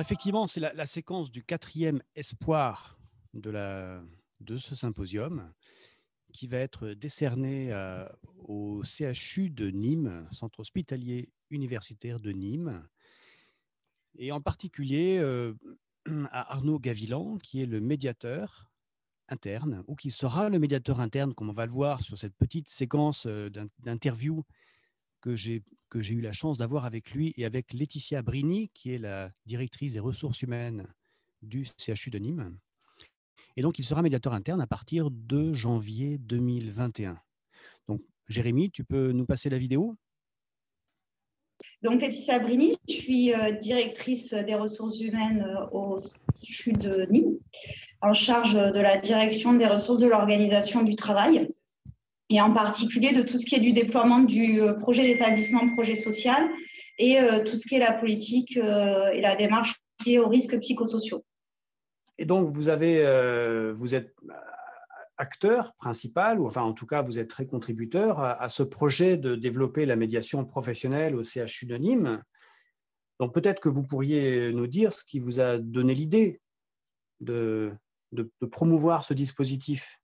effectivement, c'est la séquence du 4e espoir de ce symposium qui va être décerné au CHU de Nîmes, Centre hospitalier universitaire de Nîmes, et en particulier à Arnaud Gavilan, qui est le médiateur interne, ou qui sera le médiateur interne, comme on va le voir sur cette petite séquence d'interview que j'ai eu la chance d'avoir avec lui et avec Laetitia Brini, qui est la directrice des ressources humaines du CHU de Nîmes. Et donc, il sera médiateur interne à partir de janvier 2021. Donc, Jérémy, tu peux nous passer la vidéo ? Donc, Laetitia Brini, je suis directrice des ressources humaines au CHU de Nîmes, en charge de la direction des ressources de l'organisation du travail, et en particulier de tout ce qui est du déploiement du projet d'établissement projet social et tout ce qui est la politique et la démarche liée aux risques psychosociaux. Et donc, vous êtes acteur principal, ou enfin en tout cas, vous êtes très contributeur à ce projet de développer la médiation professionnelle au CHU de Nîmes. Donc, peut-être que vous pourriez nous dire ce qui vous a donné l'idée de promouvoir ce dispositif.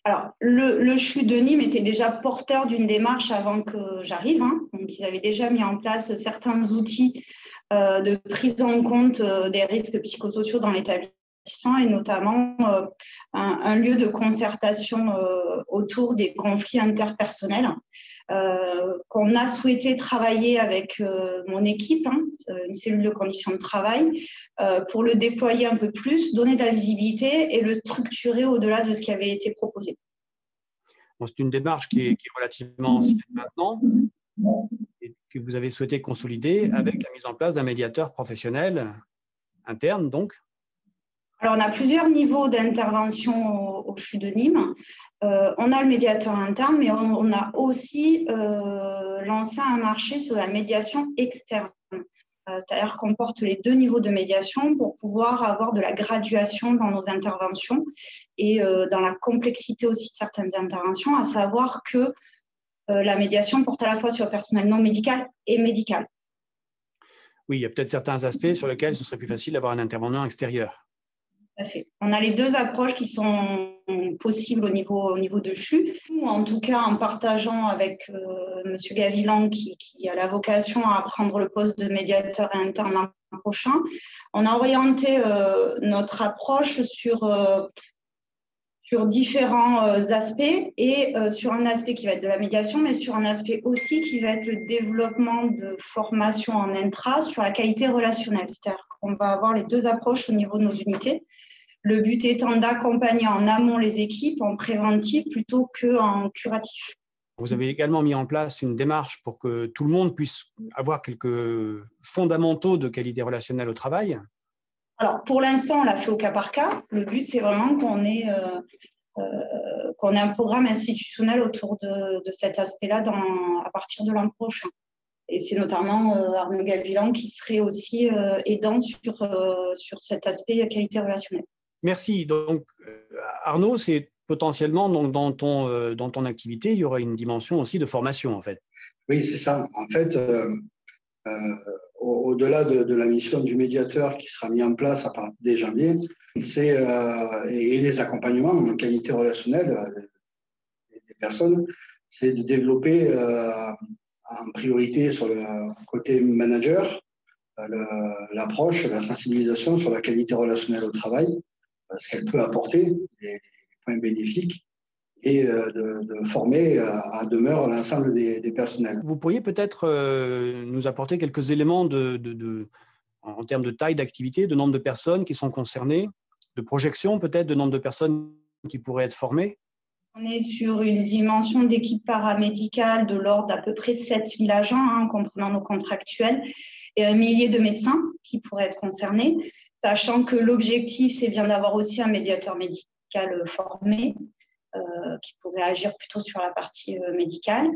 Alors, le CHU de Nîmes était déjà porteur d'une démarche avant que j'arrive. Donc, ils avaient déjà mis en place certains outils de prise en compte des risques psychosociaux dans l'établissement, et notamment un lieu de concertation autour des conflits interpersonnels qu'on a souhaité travailler avec mon équipe, une cellule de conditions de travail, pour le déployer un peu plus, donner de la visibilité et le structurer au-delà de ce qui avait été proposé. Bon, c'est une démarche qui est relativement ancienne maintenant et que vous avez souhaité consolider avec la mise en place d'un médiateur professionnel interne, donc. Alors, on a plusieurs niveaux d'intervention au CHU de Nîmes. On a le médiateur interne, mais on a aussi lancé un marché sur la médiation externe. C'est-à-dire qu'on porte les deux niveaux de médiation pour pouvoir avoir de la graduation dans nos interventions et dans la complexité aussi de certaines interventions, à savoir que la médiation porte à la fois sur le personnel non médical et médical. Oui, il y a peut-être certains aspects sur lesquels ce serait plus facile d'avoir un intervenant extérieur. Tout à fait. On a les deux approches qui sont possibles au niveau de CHU, ou en tout cas en partageant avec M. Gavilan qui a la vocation à prendre le poste de médiateur interne l'an prochain. On a orienté notre approche sur différents aspects et sur un aspect qui va être de la médiation, mais sur un aspect aussi qui va être le développement de formation en intra sur la qualité relationnelle. C'est-à-dire qu'on va avoir les deux approches au niveau de nos unités. Le but étant d'accompagner en amont les équipes en préventif plutôt qu'en curatif. Vous avez également mis en place une démarche pour que tout le monde puisse avoir quelques fondamentaux de qualité relationnelle au travail. Alors, pour l'instant, on l'a fait au cas par cas. Le but, c'est vraiment qu'on ait un programme institutionnel autour de cet aspect-là à partir de l'an prochain. Et c'est notamment Arnaud Gavilan qui serait aussi aidant sur cet aspect qualité relationnelle. Merci. Donc, Arnaud, c'est potentiellement donc, dans ton activité, il y aura une dimension aussi de formation, en fait. Oui, c'est ça. En fait, au-delà de la mission du médiateur qui sera mis en place à partir de janvier, et les accompagnements en qualité relationnelle des personnes, c'est de développer en priorité sur le côté manager l'approche, la sensibilisation sur la qualité relationnelle au travail, ce qu'elle peut apporter, les points bénéfiques, et de former à demeure l'ensemble des personnels. Vous pourriez peut-être nous apporter quelques éléments en termes de taille d'activité, de nombre de personnes qui sont concernées, de projection peut-être, de nombre de personnes qui pourraient être formées? On est sur une dimension d'équipe paramédicale de l'ordre d'à peu près 7000 agents, comprenant nos contractuels, et 1 millier de médecins qui pourraient être concernés, sachant que l'objectif, c'est bien d'avoir aussi un médiateur médical formé, qui pourrait agir plutôt sur la partie médicale.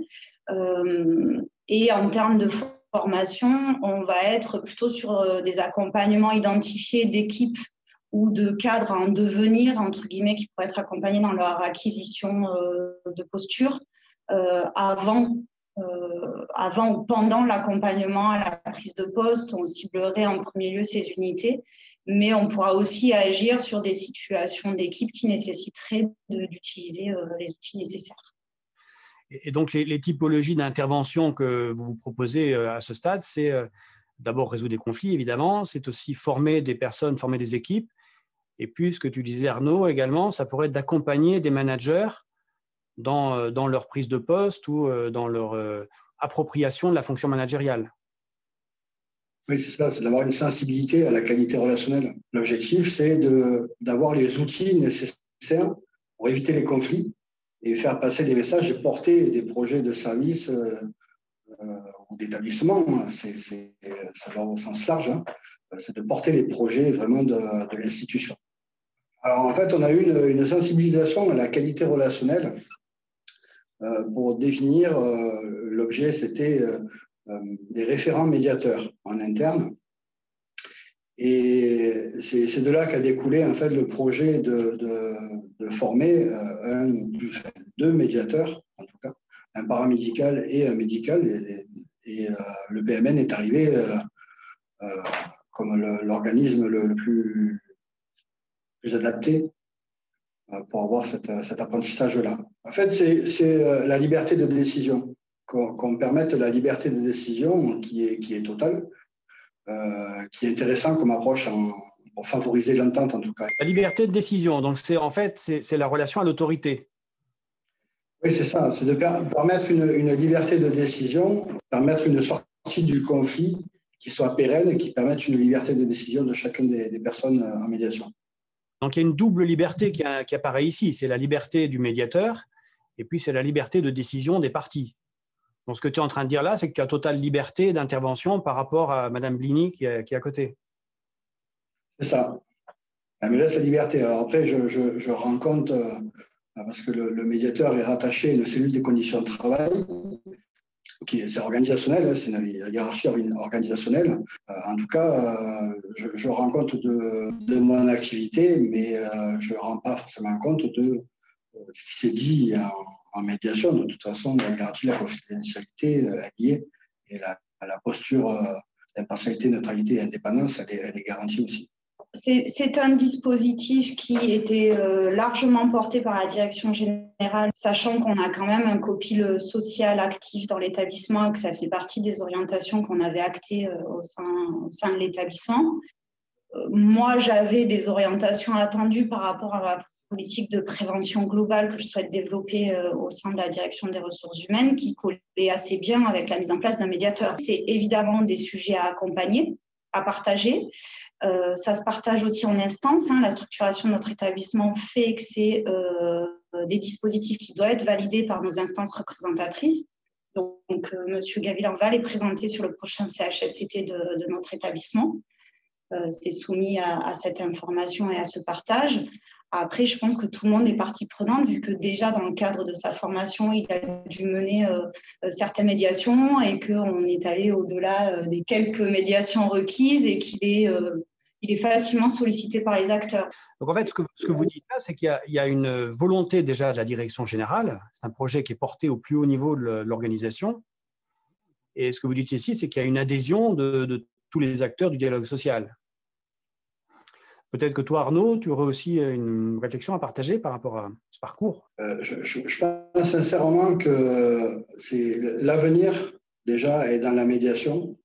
Et en termes de formation, on va être plutôt sur des accompagnements identifiés d'équipes ou de cadres en devenir, entre guillemets, qui pourraient être accompagnés dans leur acquisition de posture avant avant ou pendant l'accompagnement à la prise de poste. On ciblerait en premier lieu ces unités, mais on pourra aussi agir sur des situations d'équipe qui nécessiteraient d'utiliser les outils nécessaires. Et donc, les typologies d'intervention que vous proposez à ce stade, c'est d'abord résoudre des conflits, évidemment, c'est aussi former des personnes, former des équipes, et puis ce que tu disais, Arnaud, également, ça pourrait être d'accompagner des managers dans leur prise de poste ou dans leur appropriation de la fonction managériale. Oui, c'est ça, c'est d'avoir une sensibilité à la qualité relationnelle. L'objectif, c'est d'avoir les outils nécessaires pour éviter les conflits et faire passer des messages et porter des projets de service ou d'établissement. Ça va au sens large, hein. C'est de porter les projets vraiment de l'institution. Alors, en fait, on a eu une sensibilisation à la qualité relationnelle pour définir l'objet, c'était des référents médiateurs en interne. Et c'est de là qu'a découlé en fait le projet de former deux médiateurs, en tout cas, un paramédical et un médical. Et le BMN est arrivé comme l'organisme le plus adapté pour avoir cet apprentissage-là. En fait, c'est la liberté de décision, qu'on permette la liberté de décision qui est totale, qui est intéressant comme approche pour favoriser l'entente en tout cas. La liberté de décision, donc c'est la relation à l'autorité. Oui, c'est ça, c'est de permettre une liberté de décision, permettre une sortie du conflit qui soit pérenne et qui permette une liberté de décision de chacune des personnes en médiation. Donc il y a une double liberté qui apparaît ici, c'est la liberté du médiateur et puis c'est la liberté de décision des parties. Donc ce que tu es en train de dire là, c'est que tu as totale liberté d'intervention par rapport à Mme Bligny qui est à côté. C'est ça. Elle me laisse la liberté. Alors après, je rends compte, parce que le médiateur est rattaché à une cellule des conditions de travail, c'est organisationnel, c'est une hiérarchie organisationnelle. En tout cas, je rends compte de mon activité, mais je ne rends pas forcément compte de ce qui s'est dit en médiation. De toute façon, on garantit la confidentialité liée et la posture d'impartialité, neutralité et indépendance, elle est garantie aussi. C'est un dispositif qui était largement porté par la direction générale, sachant qu'on a quand même un copil social actif dans l'établissement et que ça fait partie des orientations qu'on avait actées au sein de l'établissement. Moi, j'avais des orientations attendues par rapport à la politique de prévention globale que je souhaite développer au sein de la direction des ressources humaines qui collait assez bien avec la mise en place d'un médiateur. C'est évidemment des sujets à accompagner, à partager. Ça se partage aussi en instances. La structuration de notre établissement fait que c'est des dispositifs qui doivent être validés par nos instances représentatrices. Donc, M. Gavilan va les présenter sur le prochain CHSCT de notre établissement. C'est soumis à cette information et à ce partage. Après, je pense que tout le monde est partie prenante, vu que déjà dans le cadre de sa formation, il a dû mener certaines médiations et qu'on est allé au-delà des quelques médiations requises et qu'il est facilement sollicité par les acteurs. Donc en fait, ce que vous dites là, c'est qu'il y a une volonté déjà de la direction générale. C'est un projet qui est porté au plus haut niveau de l'organisation. Et ce que vous dites ici, c'est qu'il y a une adhésion de tous les acteurs du dialogue social. Peut-être que toi, Arnaud, tu aurais aussi une réflexion à partager par rapport à ce parcours. Je pense sincèrement que l'avenir, déjà, est dans la médiation.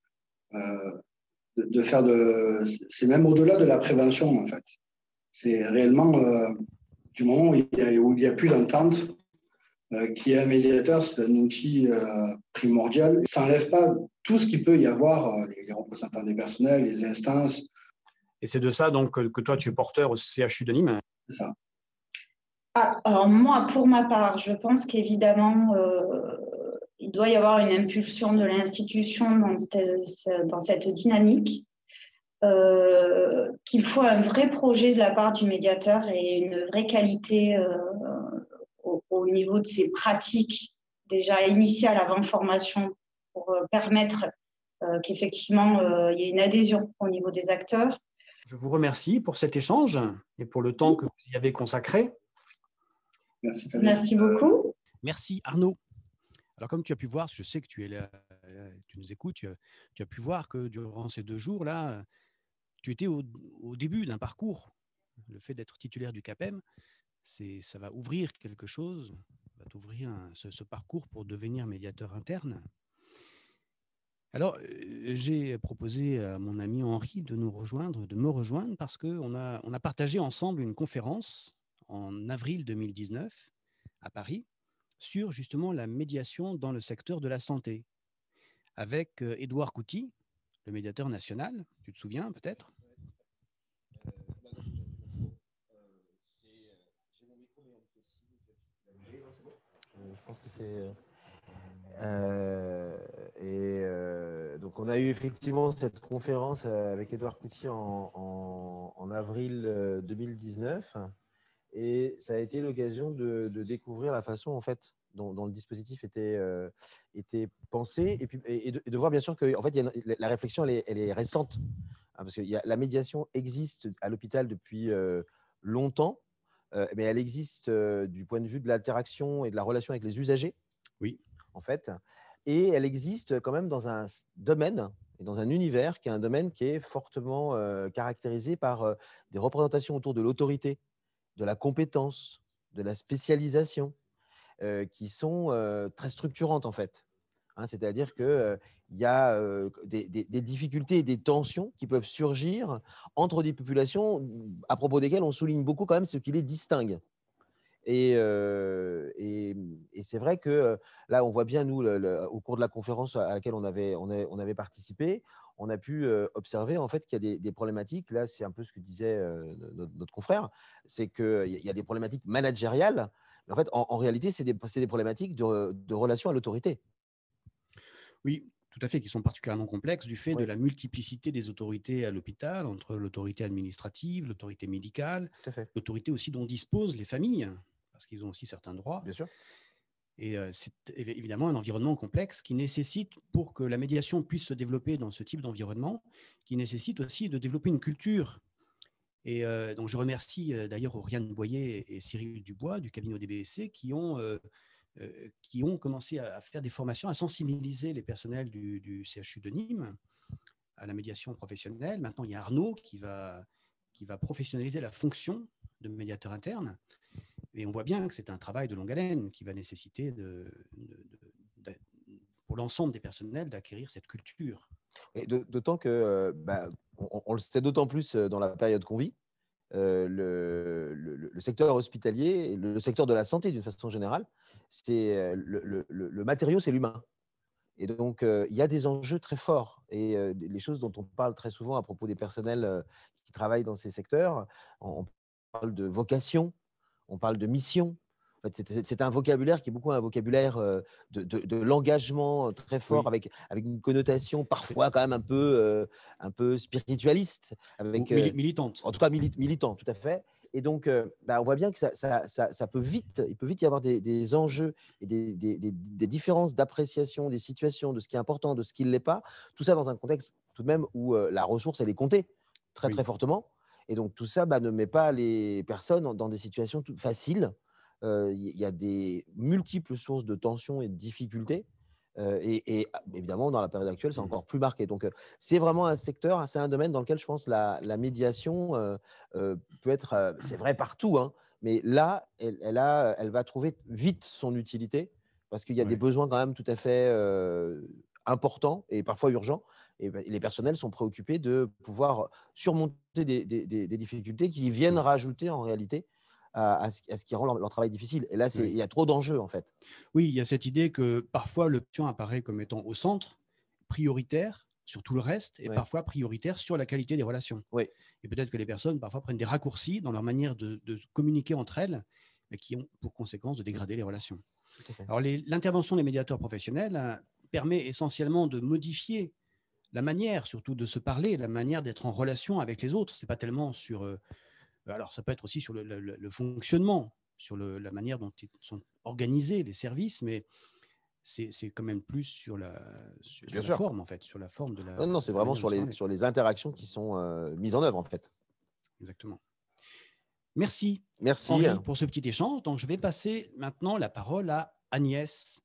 C'est même au-delà de la prévention, en fait. C'est réellement, du moment où il n'y a plus d'entente, qui est un médiateur, c'est un outil primordial. Ça n'enlève pas tout ce qu'il peut y avoir, les représentants des personnels, les instances. Et c'est de ça donc que toi, tu es porteur au CHU de Nîmes. C'est ça. Alors moi, pour ma part, je pense qu'évidemment, il doit y avoir une impulsion de l'institution dans cette dynamique, qu'il faut un vrai projet de la part du médiateur et une vraie qualité au niveau de ses pratiques déjà initiales avant formation pour permettre qu'effectivement il y ait une adhésion au niveau des acteurs. Je vous remercie pour cet échange et pour le temps que vous y avez consacré. Merci, Fabien. Merci beaucoup. Merci Arnaud. Alors, comme tu as pu voir, je sais que tu es là, tu nous écoutes, tu as pu voir que durant ces 2 jours-là, tu étais au début d'un parcours. Le fait d'être titulaire du CAPEM, ça va ouvrir quelque chose, va t'ouvrir ce parcours pour devenir médiateur interne. Alors, j'ai proposé à mon ami Henri de me rejoindre parce qu'on a partagé ensemble une conférence en avril 2019 à Paris sur justement la médiation dans le secteur de la santé avec Édouard Couty, le médiateur national, tu te souviens peut-être? Je pense que c'est… donc, on a eu effectivement cette conférence avec Édouard Couty en avril 2019. Et ça a été l'occasion de découvrir la façon en fait, dont le dispositif était pensé et de voir bien sûr que en fait, la réflexion elle est récente. Parce que la médiation existe à l'hôpital depuis longtemps, mais elle existe du point de vue de l'interaction et de la relation avec les usagers. Oui. En fait. Et elle existe quand même dans un domaine et dans un univers qui est un domaine qui est fortement caractérisé par des représentations autour de l'autorité, de la compétence, de la spécialisation, qui sont très structurantes en fait. C'est-à-dire qu'il y a des difficultés et des tensions qui peuvent surgir entre des populations à propos desquelles on souligne beaucoup quand même ce qui les distingue. Et c'est vrai que là, on voit bien, nous, au cours de la conférence à laquelle on avait participé, on a pu observer en fait qu'il y a des problématiques. Là, c'est un peu ce que disait notre confrère, c'est qu'il y a des problématiques managériales. Mais en fait, en réalité, c'est des problématiques de relation à l'autorité. Oui, tout à fait, qui sont particulièrement complexes du fait de la multiplicité des autorités à l'hôpital, entre l'autorité administrative, l'autorité médicale, l'autorité aussi dont disposent les familles, parce qu'ils ont aussi certains droits. Bien sûr. Et c'est évidemment un environnement complexe qui nécessite, pour que la médiation puisse se développer dans ce type d'environnement, qui nécessite aussi de développer une culture. Et donc, je remercie d'ailleurs Oriane Boyer et Cyril Dubois du cabinet ODBC qui ont commencé à faire des formations, à sensibiliser les personnels du CHU de Nîmes à la médiation professionnelle. Maintenant, il y a Arnaud qui va professionnaliser la fonction de médiateur interne. Et on voit bien que c'est un travail de longue haleine qui va nécessiter pour l'ensemble des personnels d'acquérir cette culture. Et d'autant que, on le sait d'autant plus dans la période qu'on vit, le secteur hospitalier, le secteur de la santé d'une façon générale, c'est le matériau, c'est l'humain. Et donc, il y a des enjeux très forts. Et les choses dont on parle très souvent à propos des personnels qui travaillent dans ces secteurs, on parle de vocation, on parle de mission. En fait, c'est un vocabulaire qui est beaucoup un vocabulaire de l'engagement très fort, avec une connotation parfois quand même un peu spiritualiste. Militante. En tout cas, militant, tout à fait. Et donc, on voit bien que il peut vite y avoir des enjeux et des différences d'appréciation des situations, de ce qui est important, de ce qui ne l'est pas. Tout ça dans un contexte tout de même où la ressource, elle est comptée très, très fortement. Et donc, tout ça ne met pas les personnes dans des situations faciles. Il y a des multiples sources de tensions et de difficultés. Et évidemment, dans la période actuelle, c'est encore plus marqué. Donc, c'est vraiment un secteur, c'est un domaine dans lequel je pense la médiation peut être, c'est vrai partout, mais là, elle va trouver vite son utilité parce qu'il y a des besoins quand même tout à fait importants et parfois urgents. Et les personnels sont préoccupés de pouvoir surmonter des difficultés qui viennent rajouter en réalité à ce qui rend leur travail difficile. Et là, il y a trop d'enjeux, en fait. Oui, il y a cette idée que parfois l'option apparaît comme étant au centre, prioritaire sur tout le reste, et parfois prioritaire sur la qualité des relations. Et peut-être que les personnes parfois prennent des raccourcis dans leur manière de communiquer entre elles, mais qui ont pour conséquence de dégrader les relations. Alors, l'intervention des médiateurs professionnels permet essentiellement de modifier la manière, surtout de se parler, la manière d'être en relation avec les autres. Ce n'est pas tellement sur… alors, ça peut être aussi sur le fonctionnement, sur la manière dont sont organisés les services, mais c'est quand même plus sur la forme, en fait, sur la forme de la… Non, c'est vraiment sur les interactions qui sont mises en œuvre, en fait. Exactement. Merci, Merci Henri, pour ce petit échange. Donc, je vais passer maintenant la parole à Agnès